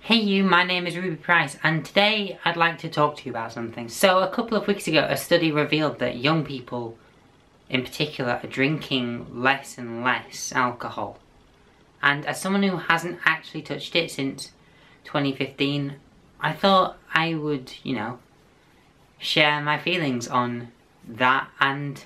Hey you, my name is Ruby Price and today I'd like to talk to you about something. So a couple of weeks ago a study revealed that young people in particular are drinking less and less alcohol. And as someone who hasn't actually touched it since 2015, I thought I would, share my feelings on that and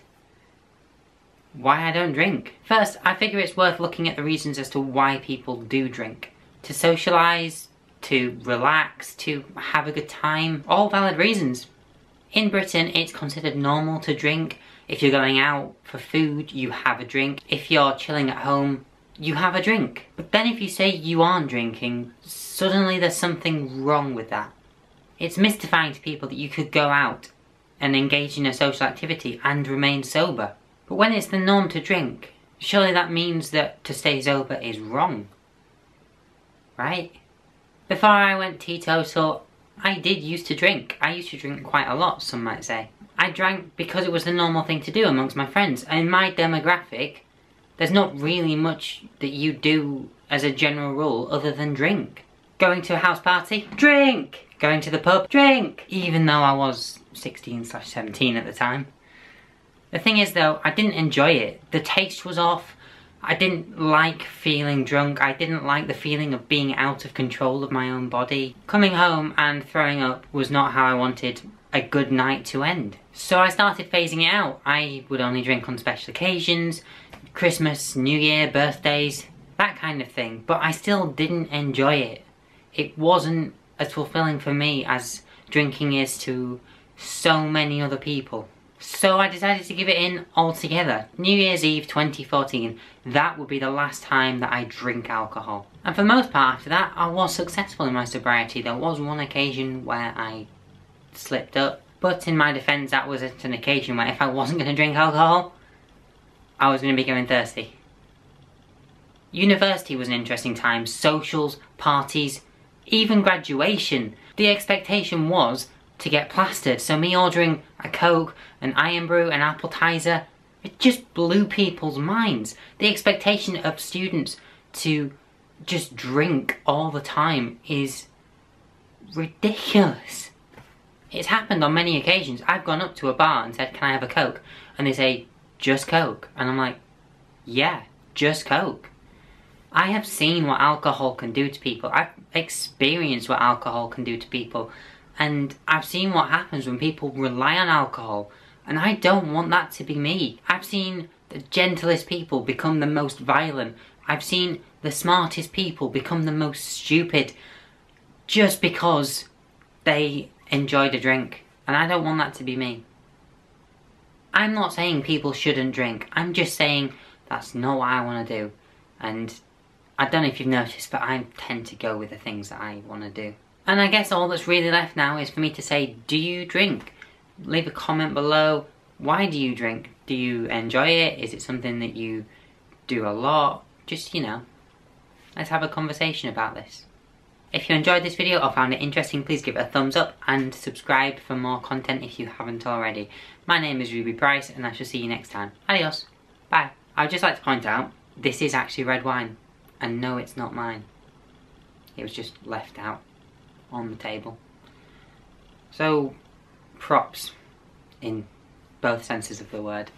why I don't drink. First, I figure it's worth looking at the reasons as to why people do drink. To socialise, to relax, to have a good time, all valid reasons. In Britain, it's considered normal to drink. If you're going out for food, you have a drink. If you're chilling at home, you have a drink. But then if you say you aren't drinking, suddenly there's something wrong with that. It's mystifying to people that you could go out and engage in a social activity and remain sober. But when it's the norm to drink, surely that means that to stay sober is wrong. Right? Before I went teetotal, I did used to drink. I used to drink quite a lot, some might say. I drank because it was the normal thing to do amongst my friends. In my demographic, there's not really much that you do as a general rule other than drink. Going to a house party? Drink! Going to the pub? Drink! Even though I was 16/17 at the time. The thing is though, I didn't enjoy it. The taste was off. I didn't like feeling drunk. I didn't like the feeling of being out of control of my own body. Coming home and throwing up was not how I wanted a good night to end. So I started phasing it out. I would only drink on special occasions, Christmas, New Year, birthdays, that kind of thing. But I still didn't enjoy it. It wasn't as fulfilling for me as drinking is to so many other people. So I decided to give it in altogether. New Year's Eve 2014, that would be the last time that I drink alcohol. And for the most part after that, I was successful in my sobriety. There was one occasion where I slipped up. But in my defence, that was an occasion where if I wasn't going to drink alcohol, I was going to be going thirsty. University was an interesting time. Socials, parties, even graduation. The expectation was to get plastered, so me ordering a Coke, an Iron Brew, an appetizer, it just blew people's minds. The expectation of students to just drink all the time is ridiculous. It's happened on many occasions. I've gone up to a bar and said, "Can I have a Coke?" And they say, "Just Coke." And I'm like, yeah, just Coke. I have seen what alcohol can do to people. I've experienced what alcohol can do to people. And I've seen what happens when people rely on alcohol. And I don't want that to be me. I've seen the gentlest people become the most violent. I've seen the smartest people become the most stupid. Just because they enjoyed a drink. And I don't want that to be me. I'm not saying people shouldn't drink. I'm just saying that's not what I want to do. And I don't know if you've noticed, but I tend to go with the things that I want to do. And I guess all that's really left now is for me to say, do you drink? Leave a comment below. Why do you drink? Do you enjoy it? Is it something that you do a lot? Just, let's have a conversation about this. If you enjoyed this video or found it interesting, please give it a thumbs up and subscribe for more content if you haven't already. My name is Ruby Price and I shall see you next time. Adios. Bye. I'd just like to point out, this is actually red wine. And no, it's not mine. It was just left out on the table. So, props in both senses of the word.